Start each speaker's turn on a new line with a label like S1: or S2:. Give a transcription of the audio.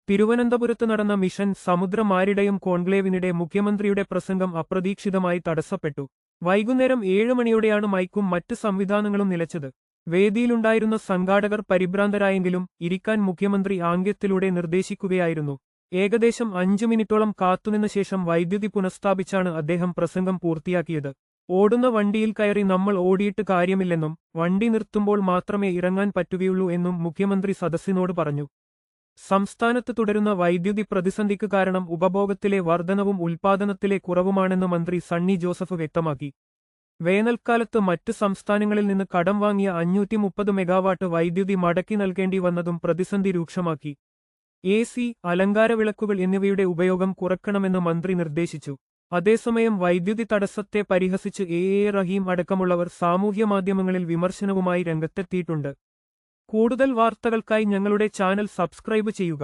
S1: തിരുവനന്തപുരത്ത് നടന്ന മിഷൻ സമുദ്ര മാരിടയം കോൺക്ലേവിനിടെ മുഖ്യമന്ത്രിയുടെ പ്രസംഗം അപ്രതീക്ഷിതമായി തടസ്സപ്പെട്ടു. വൈകുന്നേരം 7 മണിയോടെയാണ് മൈക്കും മറ്റ് സംവിധാനങ്ങളും നിലച്ചത്. വേദിയിലുണ്ടായിരുന്ന സംഘാടകർ പരിഭ്രാന്തരായെങ്കിലും ഇരിക്കാൻ മുഖ്യമന്ത്രി ആംഗ്യത്തിലൂടെ നിർദ്ദേശിക്കുകയായിരുന്നു. ഏകദേശം 5 മിനിറ്റോളം കാത്തുനിന്ന ശേഷം വൈദ്യുതി പുനഃസ്ഥാപിച്ചാണ് അദ്ദേഹം പ്രസംഗം പൂർത്തിയാക്കിയത്. ഓടുന്ന വണ്ടിയിൽ കയറി നമ്മൾ ഓടിയിട്ട് കാര്യമില്ലെന്നും വണ്ടി നിർത്തുമ്പോൾ മാത്രമേ ഇറങ്ങാൻ പറ്റുകയുള്ളൂ എന്നും മുഖ്യമന്ത്രി സദസ്സിനോട് പറഞ്ഞു. സംസ്ഥാനത്ത് തുടരുന്ന വൈദ്യുതി പ്രതിസന്ധിക്ക് കാരണം ഉപഭോഗത്തിലെ വർധനവും ഉൽപ്പാദനത്തിലെ കുറവുമാണെന്ന് മന്ത്രി സണ്ണി ജോസഫ് വ്യക്തമാക്കി. വേനൽക്കാലത്ത് മറ്റ് സംസ്ഥാനങ്ങളിൽ നിന്ന് കടം വാങ്ങിയ 530 മെഗാവാട്ട് വൈദ്യുതി മടക്കി നൽകേണ്ടി വന്നതും പ്രതിസന്ധി രൂക്ഷമാക്കി. AC, അലങ്കാരവിളക്കുകൾ എന്നിവയുടെ ഉപയോഗം കുറയ്ക്കണമെന്ന് മന്ത്രി നിർദ്ദേശിച്ചു. അതേസമയം വൈദ്യുതി തടസ്സത്തെ പരിഹസിച്ച് A റഹീം അടക്കമുള്ളവർ സാമൂഹ്യമാധ്യമങ്ങളിൽ വിമർശനവുമായി രംഗത്തെത്തിയിട്ടുണ്ട്. കൂടുതൽ വാർത്തകൾക്കായി ഞങ്ങളുടെ ചാനൽ സബ്സ്ക്രൈബ് ചെയ്യുക.